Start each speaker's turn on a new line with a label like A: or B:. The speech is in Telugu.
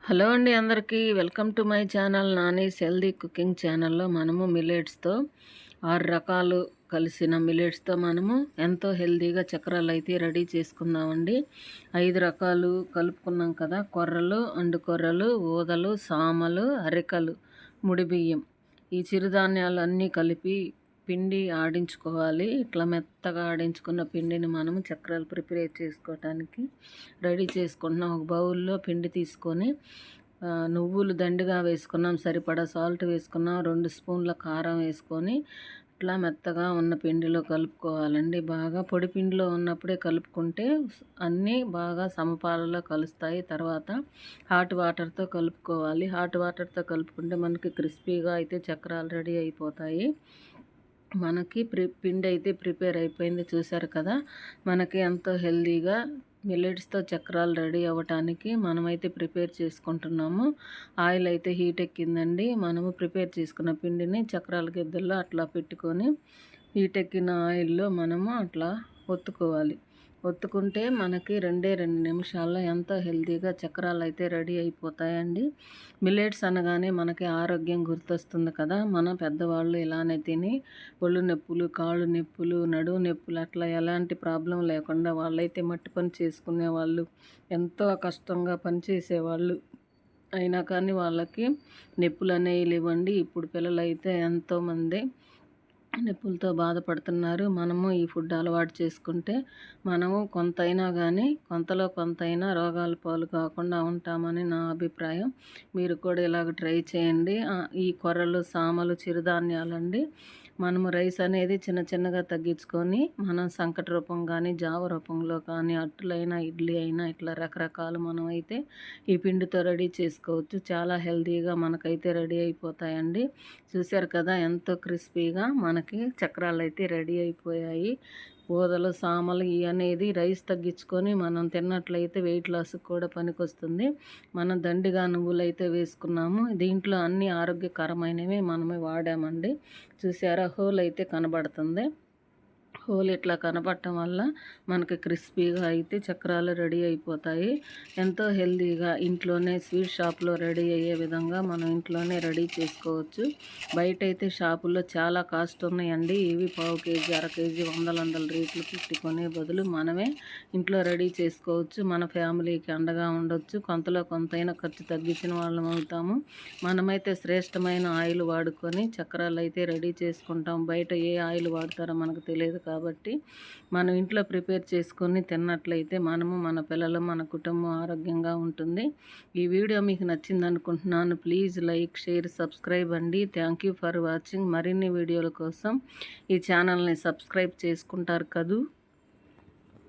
A: హలో అండి అందరికీ welcome to my channel Nani's healthy cooking ఛానల్లో మనము మిల్లెట్స్తో 6 రకాలు కలిసిన మిల్లెట్స్తో మనము ఎంతో హెల్దీగా చక్రాలు అయితే రెడీ చేసుకుందామండి. 5 రకాలు కలుపుకున్నాం కదా, కొర్రలు, అండు కొర్రలు, ఊదలు, సామలు, అరికలు, ముడి బియ్యం. ఈ చిరుధాన్యాలు అన్నీ కలిపి పిండి ఆడించుకోవాలి. ఇట్లా మెత్తగా ఆడించుకున్న పిండిని మనము చక్రాలు ప్రిపేర్ చేసుకోవటానికి రెడీ చేసుకుంటున్నాం. ఒక బౌల్లో పిండి తీసుకొని నువ్వులు దండిగా వేసుకున్నాం, సరిపడా సాల్ట్ వేసుకున్నాం, 2 స్పూన్ల కారం వేసుకొని ఇట్లా మెత్తగా ఉన్న పిండిలో కలుపుకోవాలండి. బాగా పొడి పిండిలో ఉన్నప్పుడే కలుపుకుంటే అన్నీ బాగా సమపాలలో కలుస్తాయి. తర్వాత హాట్ వాటర్తో కలుపుకోవాలి. హాట్ వాటర్తో కలుపుకుంటే మనకి క్రిస్పీగా అయితే చక్రాలు రెడీ అయిపోతాయి. మనకి పిండి అయితే ప్రిపేర్ అయిపోయింది, చూసారు కదా. మనకి ఎంతో హెల్దీగా మిల్లెట్స్తో చక్రాలు రెడీ అవ్వటానికి మనమైతే ప్రిపేర్ చేసుకుంటున్నాము. ఆయిల్ అయితే హీట్ ఎక్కిందండి. మనము ప్రిపేర్ చేసుకున్న పిండిని చక్రాల గిద్దల్లో అట్లా పెట్టుకొని హీట్ ఎక్కిన ఆయిల్లో మనము అట్లా ఒత్తుకోవాలి. ఒత్తుకుంటే మనకి 2 నిమిషాల్లో ఎంతో హెల్తీగా చక్రాలు అయితే రెడీ అయిపోతాయండి. మిల్లెట్స్ అనగానే మనకి ఆరోగ్యం గుర్తొస్తుంది కదా. మన పెద్దవాళ్ళు ఇలానే తిని ఒళ్ళు నొప్పులు, కాళ్ళు నొప్పులు, నడుము నొప్పులు అట్లా ఎలాంటి ప్రాబ్లం లేకుండా వాళ్ళైతే మట్టి పని చేసుకునేవాళ్ళు, ఎంతో కష్టంగా పనిచేసేవాళ్ళు. అయినా కానీ వాళ్ళకి నొప్పులు అనేవి లేవండి. ఇప్పుడు పిల్లలైతే ఎంతోమంది నొప్పులతో బాధపడుతున్నారు. మనము ఈ ఫుడ్ అలవాటు చేసుకుంటే మనము కొంతైనా కానీ కొంతైనా రోగాల పాలు కాకుండా ఉంటామని నా అభిప్రాయం. మీరు కూడా ఇలాగ ట్రై చేయండి. ఈ కొర్రలు, సామలు చిరుధాన్యాలండి. మనము రైస్ అనేది చిన్నగా తగ్గించుకొని మనం సంకట రూపం కానీ, జావ రూపంలో కానీ, అట్టులైనా, ఇడ్లీ అయినా ఇట్లా రకరకాలు మనం అయితే ఈ పిండితో రెడీ చేసుకోవచ్చు. చాలా హెల్తీగా మనకైతే రెడీ అయిపోతాయండి. చూశారు కదా, ఎంతో క్రిస్పీగా మనకి చక్రాలు అయితే రెడీ అయిపోయాయి. ఊదలు, సామలు ఇవి అనేది రైస్ తగ్గించుకొని మనం తిన్నట్లయితే వెయిట్ లాస్కి కూడా పనికొస్తుంది. మనం దండిగా నువ్వులు అయితే వేసుకున్నాము. దీంట్లో అన్ని ఆరోగ్యకరమైనవి మనమే వాడామండి. చూసారా, హోల్ అయితే కనబడుతుంది. హోల్ ఇట్లా కనపడటం వల్ల మనకి క్రిస్పీగా అయితే చక్రాలు రెడీ అయిపోతాయి. ఎంతో హెల్తీగా ఇంట్లోనే స్వీట్ షాప్లో రెడీ అయ్యే విధంగా మనం ఇంట్లోనే రెడీ చేసుకోవచ్చు. బయట అయితే షాపుల్లో చాలా కాస్ట్ ఉన్నాయండి. ఇవి పావు కేజీ, అర కేజీ వందల రేట్లు పెట్టుకునే బదులు మనమే ఇంట్లో రెడీ చేసుకోవచ్చు. మన ఫ్యామిలీకి అండగా ఉండొచ్చు. కొంతైనా ఖర్చు తగ్గించిన వాళ్ళం అవుతాము. మనమైతే శ్రేష్టమైన ఆయిల్ వాడుకొని చక్రాలు అయితే రెడీ చేసుకుంటాం. బయట ఏ ఆయిల్ వాడతారో మనకు తెలియదు కాబట్టి మనం ఇంట్లో ప్రిపేర్ చేసుకొని తిన్నట్లయితే మనము, మన పిల్లలు, మన కుటుంబం ఆరోగ్యంగా ఉంటుంది. ఈ వీడియో మీకు నచ్చింది అనుకుంటున్నాను. ప్లీజ్ లైక్, షేర్, సబ్స్క్రైబ్ అండి. Thank you for watching. మరిన్ని వీడియోల కోసం ఈ ఛానల్ని సబ్స్క్రైబ్ చేసుకుంటారు కదూ.